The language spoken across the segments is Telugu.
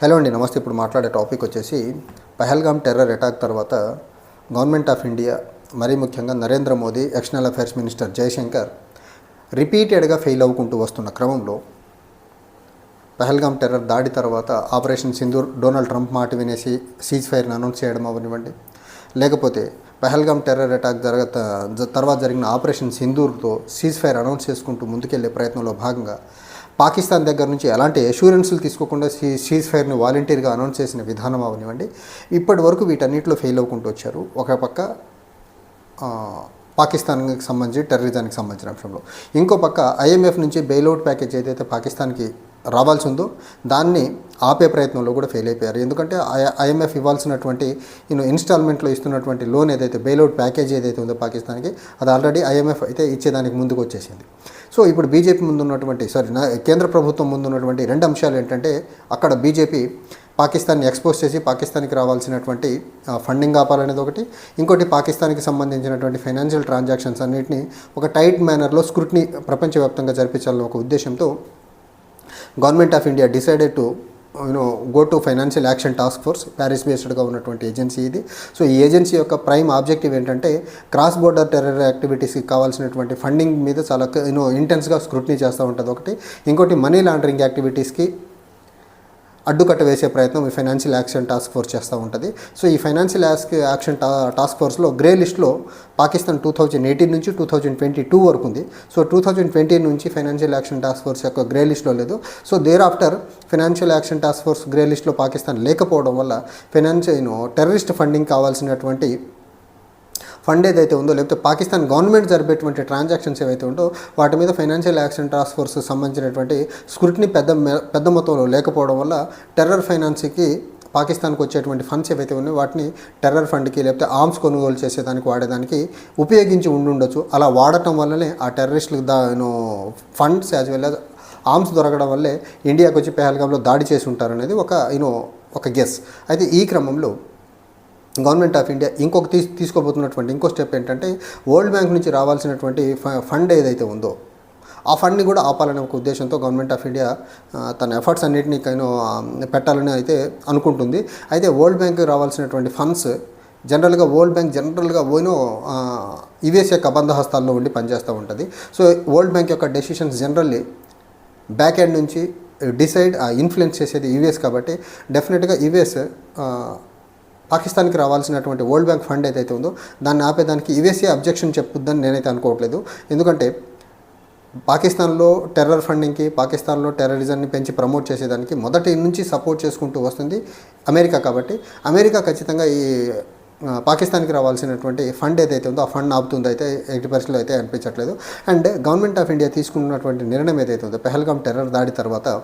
హలో అండి, నమస్తే. ఇప్పుడు మాట్లాడే టాపిక్ వచ్చేసి పహల్గామ్ టెర్రర్ అటాక్ తర్వాత గవర్నమెంట్ ఆఫ్ ఇండియా, మరీ ముఖ్యంగా Narendra Modi, external affairs minister Jaishankar రిపీటెడ్గా ఫెయిల్ అవ్వుకుంటూ వస్తున్న క్రమంలో పహల్గామ్ టెర్రర్ దాడి తర్వాత ఆపరేషన్ సింధూర్, డొనాల్డ్ ట్రంప్ మాట వినేసి సీజ్ ఫైర్ని అనౌన్స్ చేయడం అవనివ్వండి, లేకపోతే పహల్గామ్ టెర్రర్ అటాక్ తర్వాత జరిగిన ఆపరేషన్ సింధూర్తో సీజ్ ఫైర్ అనౌన్స్ చేసుకుంటూ ముందుకెళ్లే ప్రయత్నంలో భాగంగా పాకిస్తాన్ దగ్గర నుంచి ఎలాంటి అష్యూరెన్స్లు తీసుకోకుండా సీజ్ ఫైర్ని వాలంటీర్గా అనౌన్స్ చేసిన విధానం అవనివ్వండి, ఇప్పటి వరకు వీటన్నిటిలో ఫెయిల్ అవ్వకుంటూ వచ్చారు. ఒక పక్క పాకిస్తాన్కి సంబంధించి టెర్రరిజానికి సంబంధించిన అంశంలో, ఇంకో పక్క ఐఎంఎఫ్ నుంచి బెయిల్అవుట్ ప్యాకేజ్ ఏదైతే పాకిస్తాన్కి రావాల్సి ఉందో దాన్ని ఆపే ప్రయత్నంలో కూడా ఫెయిల్ అయిపోయారు. ఎందుకంటే ఐఎంఎఫ్ ఇవ్వాల్సినటువంటి ఇన్స్టాల్మెంట్లో ఇస్తున్నటువంటి లోన్ ఏదైతే బెయిల్అవుట్ ప్యాకేజ్ ఏదైతే ఉందో పాకిస్తాన్కి, అది ఆల్రెడీ ఐఎంఎఫ్ అయితే ఇచ్చేదానికి ముందుకు వచ్చేసింది. సో ఇప్పుడు బీజేపీ ముందున్నటువంటి కేంద్ర ప్రభుత్వం ముందున్నటువంటి రెండు అంశాలు ఏంటంటే, అక్కడ బీజేపీ పాకిస్తాన్ని ఎక్స్పోజ్ చేసి పాకిస్తాన్కి రావాల్సినటువంటి ఫండింగ్ ఆపాలనేది ఒకటి, ఇంకోటి పాకిస్తాన్కి సంబంధించినటువంటి ఫైనాన్షియల్ ట్రాన్సాక్షన్స్ అన్నింటినీ ఒక టైట్ మేనర్లో స్క్రూటినీ ప్రపంచవ్యాప్తంగా జరిపించాలని ఒక ఉద్దేశంతో government of India decided to go to financial action task force, Paris బేస్డ్గా ఉన్నటువంటి ఏజెన్సీ ఇది. సో ఈ ఏజెన్సీ యొక్క ప్రైమ్ ఆబ్జెక్టివ్ ఏంటంటే, క్రాస్ బోర్డర్ టెర్రర్ యాక్టివిటీస్కి కావాల్సినటువంటి ఫండింగ్ మీద చాలా ఇంటెన్స్గా స్క్రూటినీ చేస్తూ ఉంటుంది ఒకటి, ఇంకోటి మనీ లాండరింగ్ యాక్టివిటీస్కి అడ్డుకట్ట వేసే ప్రయత్నం ఈ ఫైనాన్షియల్ యాక్షన్ టాస్క్ ఫోర్స్ చేస్తూ ఉంటుంది. సో ఈ ఫైనాన్షియల్ యాక్షన్ టాస్క్ ఫోర్స్లో గ్రే లిస్ట్లో పాకిస్తాన్ 2018 నుంచి 2022 వరకు ఉంది. సో 2020 నుంచి ఫైనాన్షియల్ యాక్షన్ టాస్క్ ఫోర్స్ యొక్క గ్రే లిస్ట్లో లేదు. So thereafter financial action task force grey లిస్ట్లో పాకిస్తాన్ లేకపోవడం వల్ల టెర్రరిస్ట్ ఫండింగ్ కావాల్సినటువంటి ఫండ్ ఏదైతే ఉందో, లేకపోతే పాకిస్తాన్ గవర్నమెంట్ జరిపేటువంటి ట్రాన్సాక్షన్స్ ఏవైతే ఉందో వాటి మీద ఫైనాన్షియల్ యాక్షన్ టాస్క్ ఫోర్స్కి సంబంధించినటువంటి స్క్రూటినీ పెద్ద మొత్తంలో లేకపోవడం వల్ల టెర్రర్ ఫైనాన్స్కి పాకిస్తాన్కి వచ్చేటువంటి ఫండ్స్ ఏవైతే ఉన్నాయో వాటిని టెర్రర్ ఫండ్కి లేకపోతే ఆర్మ్స్ కొనుగోలు చేసేదానికి వాడేదానికి ఉపయోగించి ఉండుండొచ్చు. అలా వాడటం వల్లనే ఆ టెర్రరిస్టులకు funds as well as arms దొరకడం వల్లే ఇండియాకి వచ్చి పహల్గామ్లో దాడి చేసి ఉంటారనేది ఒక గెస్. అయితే ఈ క్రమంలో గవర్నమెంట్ ఆఫ్ ఇండియా తీసుకోబోతున్నటువంటి ఇంకో స్టెప్ ఏంటంటే, వరల్డ్ బ్యాంక్ నుంచి రావాల్సినటువంటి ఫండ్ ఏదైతే ఉందో ఆ ఫండ్ని కూడా ఆపాలనే ఒక ఉద్దేశంతో గవర్నమెంట్ ఆఫ్ ఇండియా తన ఎఫర్ట్స్ అన్నింటినీ పెట్టాలని అయితే అనుకుంటుంది. అయితే వరల్డ్ బ్యాంక్కి రావాల్సినటువంటి ఫండ్స్ జనరల్గా వరల్డ్ బ్యాంక్ యుఎస్ యొక్క బంధహస్తాల్లో ఉండి పనిచేస్తూ ఉంటుంది. సో వరల్డ్ బ్యాంక్ యొక్క డెసిషన్స్ జనరల్లీ బ్యాక్ ఎండ్ నుంచి ఇన్ఫ్లుయెన్స్ చేసేది యుఎస్ కాబట్టి డెఫినెట్గా యుఎస్ పాకిస్తాన్కి రావాల్సినటువంటి వరల్డ్ బ్యాంక్ ఫండ్ ఏదైతే ఉందో దాన్ని ఆపేదానికి యుఎస్ఏ అబ్జెక్షన్ చెప్పుద్దని నేనైతే అనుకోవట్లేదు. ఎందుకంటే పాకిస్తాన్లో టెర్రర్ ఫండింగ్కి, పాకిస్తాన్లో టెర్రరిజంని పెంచి ప్రమోట్ చేసేదానికి మొదటి నుంచి సపోర్ట్ చేసుకుంటూ వస్తుంది అమెరికా. కాబట్టి అమెరికా ఖచ్చితంగా ఈ పాకిస్తాన్కి రావాల్సినటువంటి ఫండ్ ఏదైతే ఉందో ఆ ఫండ్ ఆపుతుంది అయితే 80% అయితే అనిపించట్లేదు. అండ్ గవర్నమెంట్ ఆఫ్ ఇండియా తీసుకున్నటువంటి నిర్ణయం ఏదైతే ఉందో పహల్గామ్ టెర్రర్ దాడి తర్వాత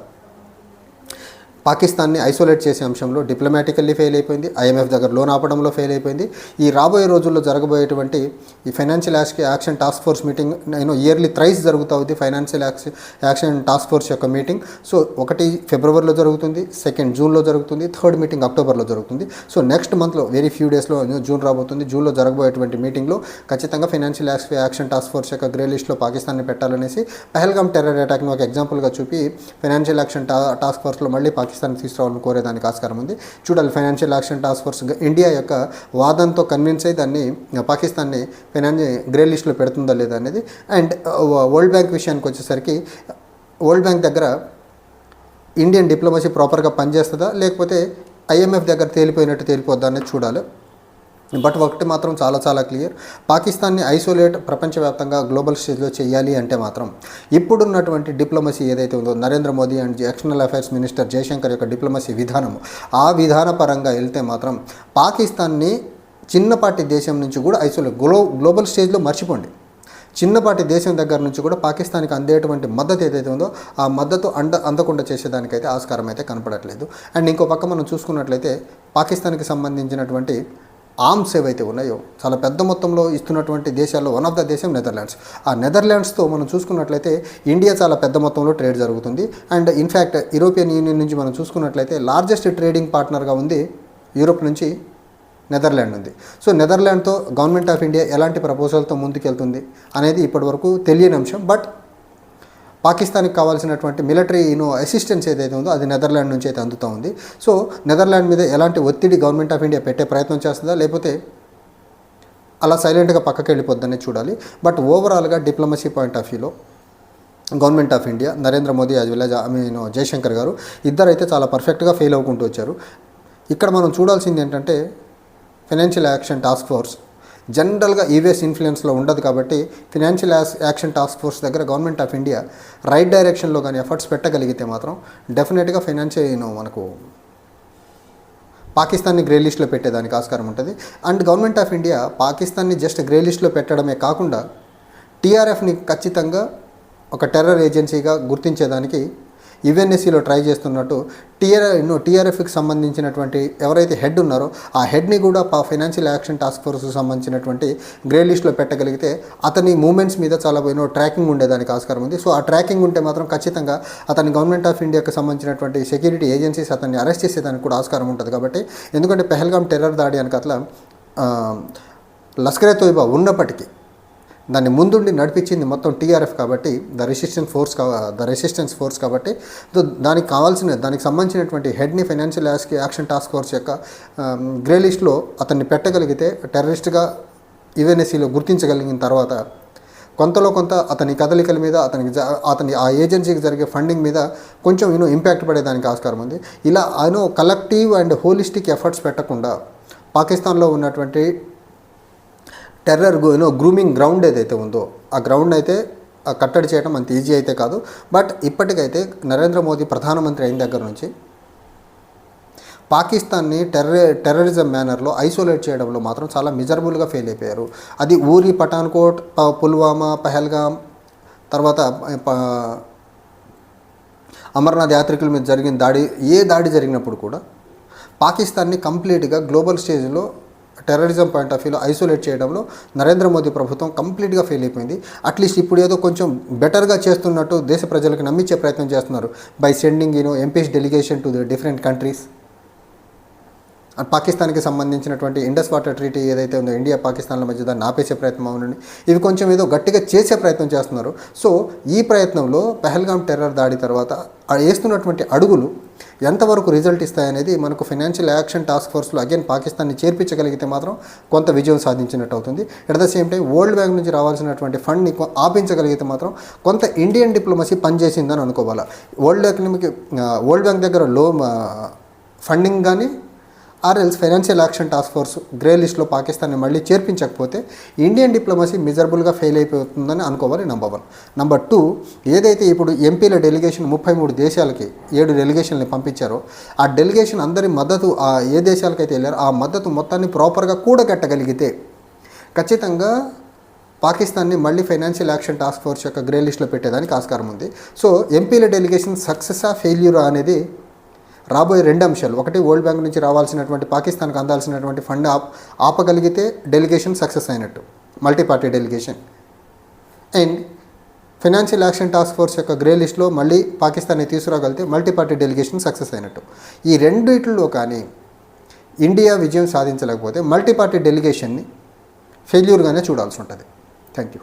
పాకిస్తాన్ని ఐసోలేట్ చేసే అంశంలో డిప్లొమాటికల్లీ ఫెయిల్ అయిపోయింది, ఐఎంఎఫ్ దగ్గర లోన్ ఆపడంలో ఫెయిల్ అయిపోయింది. ఈ రాబోయే రోజుల్లో జరగబోయేటువంటి ఈ financial action task force meeting yearly thrice జరుగుతుంది. ఫైనాన్షియల్ యాక్షన్ టాస్క్ ఫోర్స్ యొక్క మీటింగ్ ఒకటి ఫిబ్రవరిలో జరుగుతుంది, 2 జూన్లో జరుగుతుంది, 3rd మీటింగ్ అక్టోబర్లో జరుగుతుంది. సో నెక్స్ట్ మంత్లో వెరీ ఫ్యూ డేస్లో జూన్ రాబోతుంది. జూన్లో జరగబోయేటువంటి మీటింగ్లో ఖచ్చితంగా ఫైనాన్షియల్ యాక్షన్ టాస్క్ ఫోర్స్ యొక్క గ్రే లిస్ట్లో పాకిస్తాన్ని పెట్టాలనేసి పహల్గామ్ టెర్రర్ అటాక్ని ఒక ఎగ్జాంపుల్గా చూపి ఫైనాన్షియల్ యాక్షన్ టాస్క్ ఫోర్స్లో మళ్ళీ పాకిస్తాన్ తీసుకురావాలని కోరేదానికి ఆస్కారం ఉంది. చూడాలి financial action task force India యొక్క వాదంతో కన్విన్స్ అయ్యి దాన్ని పాకిస్తాన్ని గ్రే లిస్ట్లో పెడుతుందా లేదా అనేది. అండ్ వరల్డ్ బ్యాంక్ విషయానికి వచ్చేసరికి వరల్డ్ బ్యాంక్ దగ్గర ఇండియన్ డిప్లొమసీ ప్రాపర్గా పనిచేస్తుందా లేకపోతే ఐఎంఎఫ్ దగ్గర తేలిపోద్దా అనేది చూడాలి. బట్ ఒకటి మాత్రం చాలా క్లియర్, పాకిస్తాన్ని ఐసోలేట్ ప్రపంచవ్యాప్తంగా గ్లోబల్ స్టేజ్లో చేయాలి అంటే మాత్రం ఇప్పుడున్నటువంటి డిప్లొమసీ ఏదైతే ఉందో Narendra Modi and external affairs minister Jaishankar యొక్క డిప్లొమసీ విధానం, ఆ విధానపరంగా వెళ్తే మాత్రం పాకిస్తాన్ని చిన్నపాటి దేశం నుంచి కూడా గ్లోబల్ స్టేజ్లో మర్చిపోండి. చిన్నపాటి దేశం దగ్గర నుంచి కూడా పాకిస్తాన్కి అందేటువంటి మద్దతు ఏదైతే ఉందో ఆ మద్దతు అందకుండా చేసేదానికైతే ఆస్కారం అయితే కనపడట్లేదు. అండ్ ఇంకో పక్క మనం చూసుకున్నట్లయితే పాకిస్తాన్కి సంబంధించినటువంటి ఆర్మ్స్ ఏవైతే ఉన్నాయో చాలా పెద్ద మొత్తంలో ఇస్తున్నటువంటి దేశాల్లో వన్ ఆఫ్ ద దేశం నెదర్లాండ్స్. ఆ నెదర్లాండ్స్తో మనం చూసుకున్నట్లయితే ఇండియా చాలా పెద్ద మొత్తంలో ట్రేడ్ జరుగుతుంది. అండ్ ఇన్ఫ్యాక్ట్ యూరోపియన్ యూనియన్ నుంచి మనం చూసుకున్నట్లయితే లార్జెస్ట్ ట్రేడింగ్ పార్ట్నర్గా ఉంది యూరోప్ నుంచి నెదర్లాండ్ ఉంది. సో నెదర్లాండ్తో గవర్నమెంట్ ఆఫ్ ఇండియా ఎలాంటి ప్రపోజల్తో ముందుకెళ్తుంది అనేది ఇప్పటివరకు తెలియని అంశం. బట్ పాకిస్తాన్కి కావాల్సినటువంటి మిలిటరీ అసిస్టెన్స్ ఏదైతే ఉందో అది నెదర్లాండ్ నుంచి అయితే అందుతూ ఉంది. సో నెదర్లాండ్ మీద ఎలాంటి ఒత్తిడి గవర్నమెంట్ ఆఫ్ ఇండియా పెట్టే ప్రయత్నం చేస్తుందా, లేకపోతే అలా సైలెంట్గా పక్కకి వెళ్ళిపోద్దని చూడాలి. బట్ ఓవరాల్గా డిప్లొమసీ పాయింట్ ఆఫ్ వ్యూలో government of India, Narendra Modi as well as Jaishankar garu ఇద్దరైతే చాలా పర్ఫెక్ట్గా ఫెయిల్ అవ్వుకుంటూ వచ్చారు. ఇక్కడ మనం చూడాల్సింది ఏంటంటే ఫైనాన్షియల్ యాక్షన్ టాస్క్ ఫోర్స్ జనరల్గా యూఎస్ ఇన్ఫ్లుయెన్స్లో ఉండదు కాబట్టి ఫైనాన్షియల్ యాక్షన్ టాస్క్ ఫోర్స్ దగ్గర గవర్నమెంట్ ఆఫ్ ఇండియా రైట్ డైరెక్షన్లో కానీ ఎఫర్ట్స్ పెట్టగలిగితే మాత్రం డెఫినెట్గా ఫైనాన్షియల్ మనకు పాకిస్తాన్ని గ్రే లిస్ట్లో పెట్టేదానికి ఆస్కారం ఉంటుంది. అండ్ గవర్నమెంట్ ఆఫ్ ఇండియా పాకిస్తాన్ని జస్ట్ గ్రే లిస్ట్లో పెట్టడమే కాకుండా టీఆర్ఎఫ్ని ఖచ్చితంగా ఒక టెర్రర్ ఏజెన్సీగా గుర్తించేదానికి యుఎన్ఎస్సీలో ట్రై చేస్తున్నట్టు టీఆర్ఎఫ్కి సంబంధించినటువంటి ఎవరైతే హెడ్ ఉన్నారో ఆ హెడ్ని కూడా ఫైనాన్షియల్ యాక్షన్ టాస్క్ ఫోర్స్కి సంబంధించినటువంటి గ్రే లిస్ట్లో పెట్టగలిగితే అతని మూమెంట్స్ మీద చాలా ట్రాకింగ్ ఉండేదానికి ఆస్కారం ఉంది. సో ఆ ట్రాకింగ్ ఉంటే మాత్రం ఖచ్చితంగా అతని గవర్నమెంట్ ఆఫ్ ఇండియాకి సంబంధించినటువంటి సెక్యూరిటీ ఏజెన్సీస్ అతన్ని అరెస్ట్ చేసేదానికి కూడా ఆస్కారం ఉంటుంది. కాబట్టి ఎందుకంటే పెహల్గాం టెర్రర్ దాడి అని అట్లా లష్కరే తోయిబా ఉన్నప్పటికీ దాన్ని ముందుండి నడిపించింది మొత్తం టీఆర్ఎఫ్ కాబట్టి ద రెసిస్టెన్స్ ఫోర్స్ కాబట్టి దానికి సంబంధించినటువంటి హెడ్ని ఫైనాన్షియల్ యాక్షన్ టాస్క్ ఫోర్స్ యొక్క గ్రే లిస్ట్లో అతన్ని పెట్టగలిగితే టెర్రరిస్ట్గా యుఎన్ఎస్సీలో గుర్తించగలిగిన తర్వాత కొంతలో కొంత అతని కదలికల మీద అతని ఆ ఏజెన్సీకి జరిగే ఫండింగ్ మీద కొంచెం ఇంపాక్ట్ పడేదానికి ఆస్కారం ఉంది. ఇలా కలెక్టివ్ అండ్ హోలిస్టిక్ ఎఫర్ట్స్ పెట్టకుండా పాకిస్తాన్లో ఉన్నటువంటి టెర్రర్ గ్రూమింగ్ గ్రౌండ్ ఏదైతే ఉందో ఆ గ్రౌండ్ అయితే కట్టడి చేయడం అంత ఈజీ అయితే కాదు. బట్ ఇప్పటికైతే నరేంద్ర మోదీ ప్రధానమంత్రి అయిన దగ్గర నుంచి పాకిస్తాన్ని టెర్రరిజం మేనర్లో ఐసోలేట్ చేయడంలో మాత్రం చాలా మిజరబుల్గా ఫెయిల్ అయిపోయారు. అది ఊరి, పఠాన్కోట్, పుల్వామా, పహల్గాం, తర్వాత అమర్నాథ్ యాత్రికుల మీద జరిగిన దాడి జరిగినప్పుడు కూడా పాకిస్తాన్ని కంప్లీట్గా గ్లోబల్ స్టేజ్లో టెర్రరిజం పాయింట్ ఆఫ్ వ్యూలో ఐసోలేట్ చేయడంలో నరేంద్ర మోదీ ప్రభుత్వం కంప్లీట్గా ఫెయిల్ అయిపోయింది. అట్లీస్ట్ ఇప్పుడు ఏదో కొంచెం బెటర్గా చేస్తున్నట్టు దేశ ప్రజలకు నమ్మించే ప్రయత్నం చేస్తున్నారు by sending MPs delegation to the different countries. పాకిస్తాన్కి సంబంధించినటువంటి ఇండస్ వాటర్ ట్రీటీ ఏదైతే ఉందో ఇండియా పాకిస్తాన్ల మధ్య దాన్ని ఆపేసే ప్రయత్నం అవునండి. ఇవి కొంచెం ఏదో గట్టిగా చేసే ప్రయత్నం చేస్తున్నారు. సో ఈ ప్రయత్నంలో పెహల్గాం టెర్రర్ దాడి తర్వాత వేస్తున్నటువంటి అడుగులు ఎంతవరకు రిజల్ట్ ఇస్తాయనేది మనకు ఫైనాన్షియల్ యాక్షన్ టాస్క్ ఫోర్స్లో అగైన్ పాకిస్తాన్ని చేర్పించగలిగితే మాత్రం కొంత విజయం సాధించినట్టు అవుతుంది. At the same time world bank నుంచి రావాల్సినటువంటి ఫండ్ని ఆపించగలిగితే మాత్రం కొంత ఇండియన్ డిప్లొమసీ పనిచేసిందని అనుకోవాలి. వరల్డ్ బ్యాంక్ దగ్గర ఫండింగ్ కానీ ఆర్ఎల్స్ financial action task force grey లిస్ట్లో పాకిస్తాన్ని మళ్ళీ చేర్పించకపోతే ఇండియన్ డిప్లొమసీ మిజరబుల్గా ఫెయిల్ అయిపోతుందని అనుకోవాలి. నెంబర్ 1. నెంబర్ 2, ఏదైతే ఇప్పుడు ఎంపీల డెలిగేషన్ 33 దేశాలకి 7 డెలిగేషన్లు పంపించారో ఆ డెలిగేషన్ అందరి మద్దతు ఏ దేశాలకైతే వెళ్ళారో ఆ మద్దతు మొత్తాన్ని ప్రాపర్గా కూడగట్టగలిగితే ఖచ్చితంగా పాకిస్తాన్ని మళ్ళీ ఫైనాన్షియల్ యాక్షన్ టాస్క్ ఫోర్స్ యొక్క గ్రే లిస్ట్లో పెట్టేదానికి ఆస్కారం ఉంది. సో ఎంపీల డెలిగేషన్ సక్సెసా ఫెయిల్యూరా అనేది రాబోయే 2 అంశాలు. ఒకటి, వరల్డ్ బ్యాంక్ నుంచి రావాల్సినటువంటి పాకిస్తాన్కి అందాల్సినటువంటి ఫండ్ ఆపగలిగితే డెలిగేషన్ సక్సెస్ అయినట్టు, multi party delegation. And financial action task force యొక్క గ్రే లిస్ట్లో మళ్ళీ పాకిస్తాన్ని తీసుకురాగలిగితే మల్టీ పార్టీ డెలిగేషన్ సక్సెస్ అయినట్టు. ఈ రెండిట్లో కానీ ఇండియా విజయం సాధించలేకపోతే మల్టీ పార్టీ డెలిగేషన్ని ఫెయిల్యూర్గానే చూడాల్సి ఉంటుంది. Thank you.